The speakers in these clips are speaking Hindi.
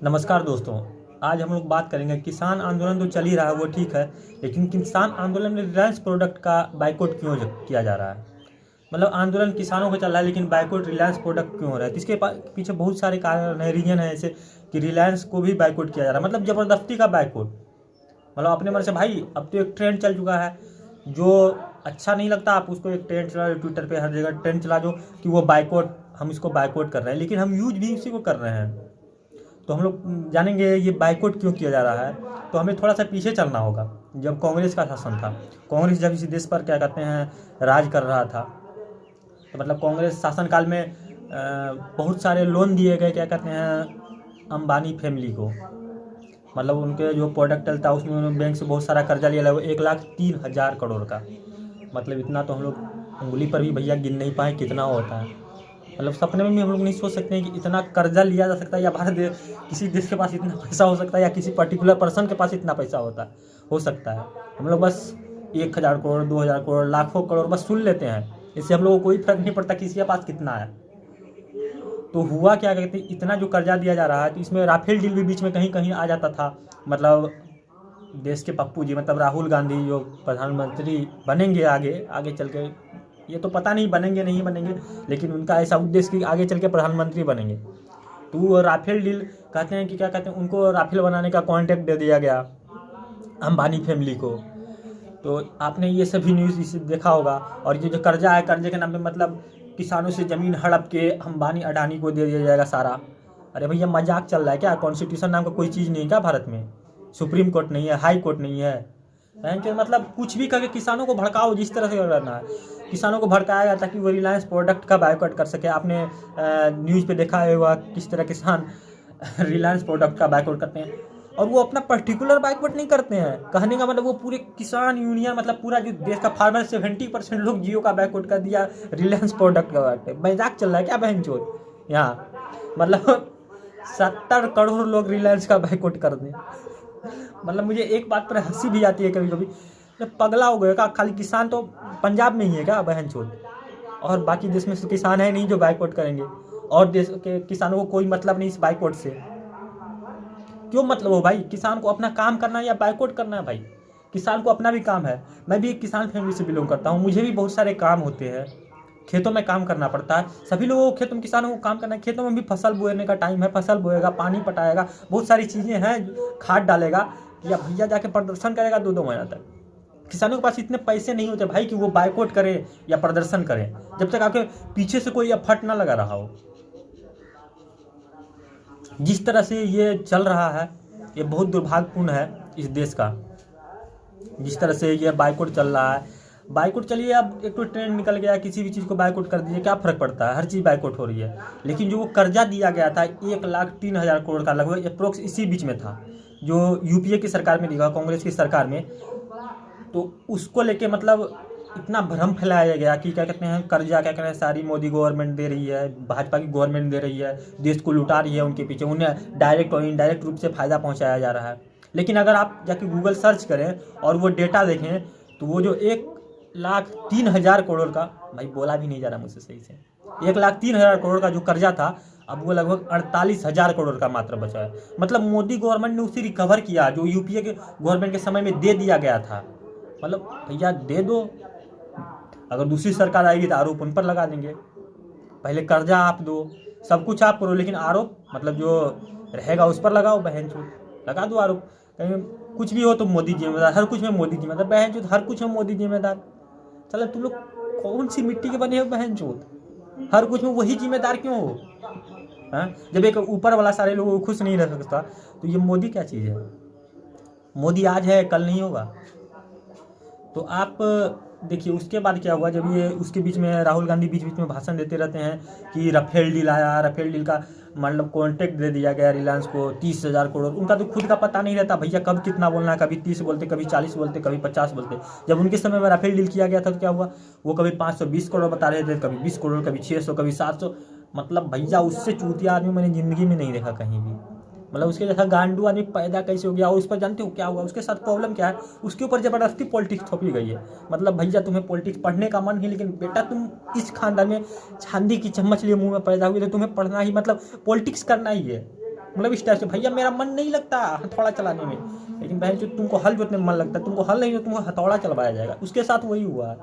नमस्कार दोस्तों। आज हम लोग बात करेंगे किसान आंदोलन तो चल ही रहा है वो ठीक है, लेकिन किसान आंदोलन में रिलायंस प्रोडक्ट का बाइकआउट क्यों किया जा रहा है। मतलब आंदोलन किसानों का चल रहा है लेकिन बाइकआउट रिलायंस प्रोडक्ट क्यों हो रहा है। तो इसके पीछे बहुत सारे कारण है, रीजन है ऐसे कि रिलायंस को भी बाइकआउट किया जा रहा है, मतलब ज़बरदस्ती का बाइकआउट। मतलब अपने मन से भाई, अब तो एक ट्रेंड चल चुका है, जो अच्छा नहीं लगता आप उसको एक ट्रेंड चला, ट्विटर पे हर जगह ट्रेंड चला दो कि वो बाइकआउट, हम इसको बाइकआउट कर रहे हैं, लेकिन हम यूज भी उसी को कर रहे हैं। तो हम लोग जानेंगे ये बाइकआउट क्यों किया जा रहा है। तो हमें थोड़ा सा पीछे चलना होगा, जब कांग्रेस का शासन था। कांग्रेस जब इस देश पर क्या कहते हैं राज कर रहा था, तो मतलब कांग्रेस शासनकाल में बहुत सारे लोन दिए गए, क्या कहते हैं, अंबानी फैमिली को। मतलब उनके जो प्रोडक्ट चलता उसमें उन्होंने बैंक से बहुत सारा कर्जा लिया, वो 1,03,000 करोड़ का। मतलब इतना तो हम लोग उंगली पर भी भैया गिन नहीं पाए कितना होता है। मतलब सपने में भी हम लोग नहीं सोच सकते हैं कि इतना कर्जा लिया जा सकता है, या भारत किसी देश के पास इतना पैसा हो सकता है, या किसी पर्टिकुलर पर्सन के पास इतना पैसा हो सकता है। हम लोग बस 1,000 करोड़, 2,000 करोड़, लाखों करोड़ बस सुन लेते हैं, इससे हम लोगों को कोई फर्क नहीं पड़ता किसी के पास कितना है। तो हुआ क्या कहते हैं, इतना जो कर्जा दिया जा रहा है, तो इसमें राफेल डील भी बीच में कहीं कहीं आ जाता था। मतलब देश के पप्पू जी, मतलब राहुल गांधी जो प्रधानमंत्री बनेंगे आगे आगे चल के, ये तो पता नहीं बनेंगे नहीं बनेंगे, लेकिन उनका ऐसा उद्देश्य कि आगे चल के प्रधानमंत्री बनेंगे। तो वो राफेल डील कहते हैं कि क्या कहते हैं, उनको राफेल बनाने का कॉन्ट्रैक्ट दे दिया गया अंबानी फैमिली को। तो आपने ये सभी न्यूज़ इसे देखा होगा। और ये जो कर्जा है, कर्जे के नाम पे मतलब किसानों से ज़मीन हड़प के अंबानी अडानी को दे दिया जाएगा सारा। अरे भैया मजाक चल रहा है क्या? कॉन्स्टिट्यूशन नाम का कोई चीज़ नहीं है क्या भारत में? सुप्रीम कोर्ट नहीं है, हाई कोर्ट नहीं है? मतलब कुछ भी करके किसानों को भड़काओ, जिस तरह से करना है किसानों को भड़काया गया ताकि वो रिलायंस प्रोडक्ट का बायकॉट कर सके। आपने न्यूज़ पे देखा होगा किस तरह किसान रिलायंस प्रोडक्ट का बायकॉट करते हैं। और वो अपना पर्टिकुलर बाइकआउट नहीं करते हैं, कहने का मतलब वो पूरे किसान यूनियन, मतलब पूरा जो देश का फार्मर 70% लोग जियो का बाइकआउट कर दिया, रिलायंस प्रोडक्ट का बाइकआउट। मजाक चल रहा है क्या बहन चोद यहाँ? मतलब 70 करोड़ लोग रिलायंस का बाइकआउट कर दें। मतलब मुझे एक बात पर हंसी भी आती है कभी कभी, पगला हो गया क्या? खाली किसान तो पंजाब में ही है क्या बहन चोद? और बाकी देश में किसान है नहीं जो बाइकआउट करेंगे, और देश के किसानों को कोई मतलब नहीं इस बाइकआउट से। क्यों मतलब हो भाई? किसान को अपना काम करना है या बाइकआउट करना है भाई? किसान को अपना भी काम है। मैं भी एक किसान फैमिली से बिलोंग करता हूँ, मुझे भी बहुत सारे काम होते हैं, खेतों में काम करना पड़ता है। सभी लोगों को खेतों में, किसानों को काम करना है। खेतों में भी फसल बोने का टाइम है, फसल बोएगा, पानी पटाएगा, बहुत सारी चीज़ें हैं, खाद डालेगा, या भैया जाके प्रदर्शन करेगा 2-2 महीना तक। किसानों के पास इतने पैसे नहीं होते भाई कि वो बाइकआउट करे या प्रदर्शन करें, जब तक आपके पीछे से कोई एफर्ट ना लगा रहा हो। जिस तरह से ये चल रहा है, ये बहुत दुर्भाग्यपूर्ण है इस देश का। जिस तरह से ये बाइकआउट चल रहा है, बाइकआउट चलिए, अब एक तो ट्रेंड निकल गया, किसी भी चीज़ को बाइकआउट कर दीजिए, क्या फ़र्क पड़ता है? हर चीज़ बाइकआउट हो रही है। लेकिन जो वो कर्जा दिया गया था 1,03,000 करोड़ का, लगभग अप्रोक्स इसी बीच में था, जो यूपीए की सरकार में दिया, कांग्रेस की सरकार में। तो उसको लेके मतलब इतना भ्रम फैलाया गया कि क्या कहते हैं, कर्जा क्या कहते हैं सारी मोदी गवर्नमेंट दे रही है, भाजपा की गवर्नमेंट दे रही है, देश को लुटा रही है, उनके पीछे उन्हें डायरेक्ट और इनडायरेक्ट रूप से फ़ायदा पहुंचाया जा रहा है। लेकिन अगर आप जाके गूगल सर्च करें और वो डेटा देखें, तो वो जो 1,03,000 करोड़ का, भाई बोला भी नहीं जा रहा मुझसे सही से, 1,03,000 करोड़ का जो कर्जा था, अब वो लगभग 48,000 करोड़ का मात्र बचा है। मतलब मोदी गवर्नमेंट ने उसे रिकवर किया जो यूपीए के गवर्नमेंट के समय में दे दिया गया था। मतलब भैया दे दो, अगर दूसरी सरकार आएगी तो आरोप उन पर लगा देंगे। पहले कर्जा आप दो, सब कुछ आप करो, लेकिन आरोप मतलब जो रहेगा उस पर लगाओ, बहन चोद लगा दो आरोप। कहीं कुछ भी हो तो मोदी जिम्मेदार, हर कुछ में मोदी जिम्मेदार, बहन चोद हर कुछ में मोदी जिम्मेदार। चलो तुम लोग कौन सी मिट्टी के बने हो बहन चोद? हर कुछ में वही जिम्मेदार क्यों हो? हाँ, जब एक ऊपर वाला सारे लोगों को खुश नहीं रह सकता, तो ये मोदी क्या चीज़ है? मोदी आज है कल नहीं होगा। तो आप देखिए उसके बाद क्या हुआ, जब ये उसके बीच में राहुल गांधी बीच बीच में भाषण देते रहते हैं कि राफेल डील आया, राफेल डील का मतलब कॉन्ट्रैक्ट दे दिया गया रिलायंस को 30,000 करोड़। उनका तो खुद का पता नहीं रहता भैया कब कितना बोलना है, कभी 30 बोलते, कभी 40 बोलते, कभी 50 बोलते। जब उनके समय में राफेल डील किया गया था तो क्या हुआ, वो कभी 520 करोड़ बता रहे थे, कभी 20 करोड़, कभी 600, कभी 700। मतलब भैया उससे चूतिया आदमी मैंने ज़िंदगी में नहीं देखा कहीं भी। मतलब उसके जैसा गांडू आदमी पैदा कैसे हो गया, और उस पर जानते हो क्या हुआ उसके साथ? प्रॉब्लम क्या है, उसके ऊपर ज़बरदस्ती पॉलिटिक्स थोपी गई है। मतलब भैया तुम्हें पॉलिटिक्स पढ़ने का मन है, लेकिन बेटा तुम इस खानदान में चांदी की चम्मच लिए मुंह में पैदा हुए, तो तुम्हें पढ़ना ही मतलब पॉलिटिक्स करना ही है। मतलब इस टाइप से, भैया मेरा मन नहीं लगता हथौड़ा चलाने में, लेकिन बहन जो तुमको हल जोतने में मन लगता है, तुमको हल नहीं हो तुमको हथौड़ा चलवाया जाएगा। उसके साथ वही हुआ है,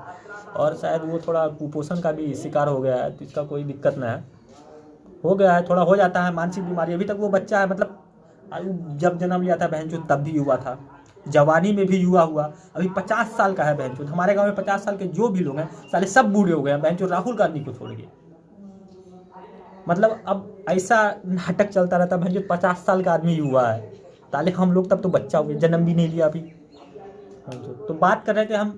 और शायद वो थोड़ा कुपोषण का भी शिकार हो गया है, तो इसका कोई दिक्कत ना है, हो गया है, थोड़ा हो जाता है मानसिक बीमारी। अभी तक वो बच्चा है, मतलब जब जन्म लिया था बहन जो तब भी युवा था, जवानी में भी युवा हुआ, अभी 50 साल का है बहन जो। हमारे गांव में 50 साल के जो भी लोग हैं साले सब बूढ़े हो गए हैं बहन जो, राहुल गांधी को छोड़ के। मतलब अब ऐसा नाटक चलता रहता है बहन जो, 50 साल का आदमी युवा है, ताले हम लोग तब तो बच्चा हो गए, जन्म भी नहीं लिया अभी। तो बात कर रहे थे हम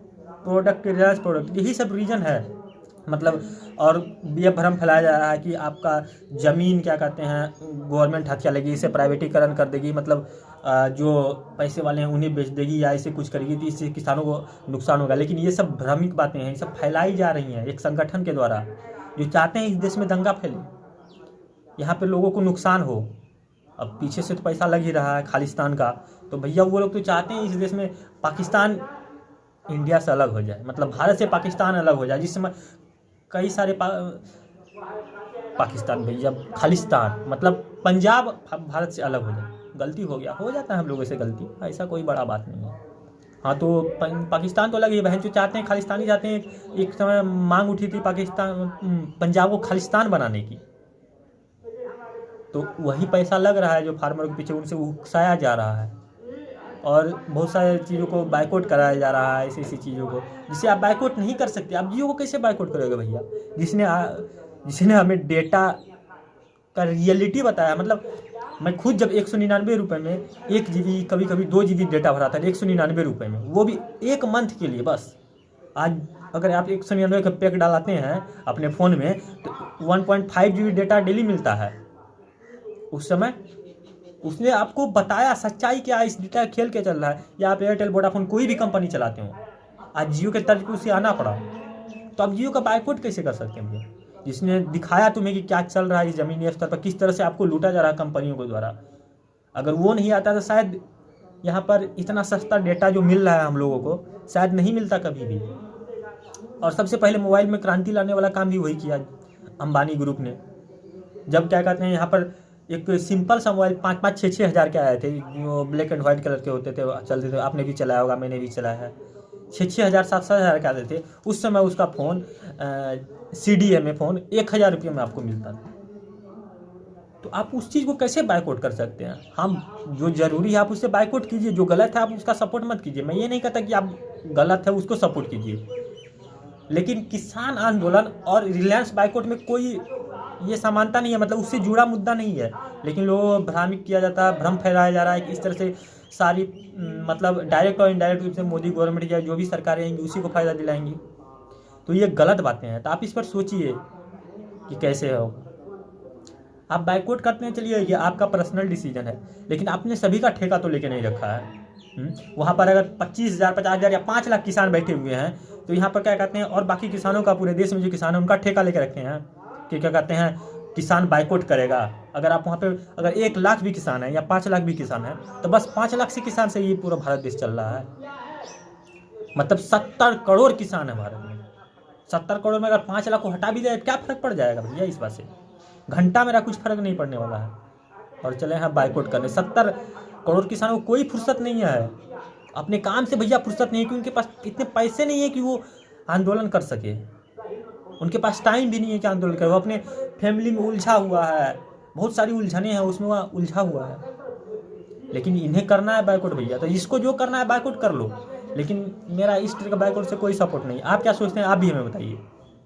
प्रोडक्ट, रिलायंस प्रोडक्ट, यही सब रीज़न है। मतलब और ये भ्रम फैलाया जा रहा है कि आपका ज़मीन क्या कहते हैं गवर्नमेंट हथिया लेगी, इसे प्राइवेटीकरण कर देगी, मतलब जो पैसे वाले हैं उन्हें बेच देगी या ऐसे कुछ करेगी, तो इससे किसानों को नुकसान होगा। लेकिन ये सब भ्रमिक बातें हैं, ये सब फैलाई जा रही हैं एक संगठन के द्वारा, जो चाहते हैं इस देश में दंगा फैले, यहाँ पे लोगों को नुकसान हो। अब पीछे से तो पैसा लग ही रहा है खालिस्तान का, तो भैया वो लोग तो चाहते हैं इस देश में पाकिस्तान इंडिया से अलग हो जाए, मतलब भारत से पाकिस्तान अलग हो जाए, जिस समय कई सारे पाकिस्तान भैया खालिस्तान मतलब पंजाब भारत से अलग हो जाए। गलती हो गया, हो जाता है हम लोगों से गलती, ऐसा कोई बड़ा बात नहीं है। हाँ तो पाकिस्तान तो अलग ही बहन जो चाहते हैं, खालिस्तानी चाहते हैं। एक समय मांग उठी थी पाकिस्तान पंजाब को खालिस्तान बनाने की, तो वही पैसा लग रहा है जो फार्मर के पीछे, उनसे उकसाया जा रहा है और बहुत सारी चीज़ों को बाइकआउट कराया जा रहा है, ऐसी ऐसी चीज़ों को जिसे आप बाइकआउट नहीं कर सकते। आप जियो को कैसे बाइकआउट करोगे भैया, जिसने हमें डेटा का रियलिटी बताया। मतलब मैं खुद जब 199 रुपये में 1 GB कभी कभी 2 GB डेटा भरा था 199 रुपये में, वो भी 1 मंथ के लिए बस। आज अगर आप 199 का पैक डालाते हैं अपने फ़ोन में तो 1.5 GB डेटा डेली मिलता है। उस समय उसने आपको बताया सच्चाई क्या, इस डेटा खेल के चल रहा है। या आप एयरटेल वोडाफोन कोई भी कंपनी चलाते हो, आज जियो के तर्ज पर उसे आना पड़ा, तो आप जियो का बाइकआउट कैसे कर सकते हैं भैया, जिसने दिखाया तुम्हें कि क्या चल रहा है इस ज़मीनी स्तर पर, किस तरह से आपको लूटा जा रहा है कंपनियों के द्वारा। अगर वो नहीं आता तो शायद यहाँ पर इतना सस्ता डेटा जो मिल रहा है हम लोगों को शायद नहीं मिलता कभी भी। और सबसे पहले मोबाइल में क्रांति लाने वाला काम भी वही किया अंबानी ग्रुप ने। जब क्या कहते हैं यहाँ पर एक सिंपल सा मोबाइल 5-5, 6-6 हज़ार के आए थे, जो ब्लैक एंड वाइट कलर के होते थे, चलते थे, आपने भी चलाया होगा, मैंने भी चलाया है। 6-6 हज़ार 7-7 हज़ार के आते थे उस समय। उसका फ़ोन CDMA फ़ोन 1,000 रुपये में आपको मिलता था। तो आप उस चीज़ को कैसे बाइकआउट कर सकते हैं। हम जो ज़रूरी है आप उससे बाइकआउट कीजिए, जो गलत है आप उसका सपोर्ट मत कीजिए। मैं ये नहीं कहता कि आप गलत है उसको सपोर्ट कीजिए, लेकिन किसान आंदोलन और रिलायंस बाइकआउट में कोई ये समानता नहीं है, मतलब उससे जुड़ा मुद्दा नहीं है। लेकिन लोगों को भ्रामित किया जाता है, भ्रम फैलाया जा रहा है कि इस तरह से सारी मतलब डायरेक्ट और इनडायरेक्ट रूप से मोदी गवर्नमेंट या जो भी सरकारें आएंगी उसी को फ़ायदा दिलाएंगी। तो ये गलत बातें हैं, तो आप इस पर सोचिए कि कैसे हो। आप बाइकआउट करते हैं, चलिए ये आपका पर्सनल डिसीजन है, लेकिन आपने सभी का ठेका तो लेके नहीं रखा है। वहाँ पर अगर 25,000, 50,000 या 5 लाख किसान बैठे हुए हैं, तो यहाँ पर क्या कहते हैं और बाकी किसानों का, पूरे देश में जो किसान है उनका ठेका लेके रखते हैं कि क्या कहते हैं किसान बाइकआउट करेगा। अगर आप वहाँ पे अगर 1 लाख भी किसान है या 5 लाख भी किसान है, तो बस 5 लाख से किसान से ये पूरा भारत देश चल रहा है। मतलब 70 करोड़ किसान है भारत में। 70 करोड़ में अगर 5 लाख को हटा भी जाए क्या फ़र्क पड़ जाएगा भैया, इस बात से घंटा मेरा कुछ फ़र्क नहीं पड़ने वाला है। और चले हैं बाइकआउट करने। 70 करोड़ किसानों को कोई फुर्सत नहीं है अपने काम से भैया, फुर्सत नहीं है कि उनके पास इतने पैसे नहीं है कि वो आंदोलन कर सके, उनके पास टाइम भी नहीं है कि आंदोलन करे। वो अपने फैमिली में उलझा हुआ है, बहुत सारी उलझने हैं उसमें वह उलझा हुआ है। लेकिन इन्हें करना है बाइकआउट भैया, तो इसको जो करना है बाइकआउट कर लो, लेकिन मेरा इस तरह का बाइकआउट से कोई सपोर्ट नहीं। आप क्या सोचते हैं, आप भी हमें बताइए।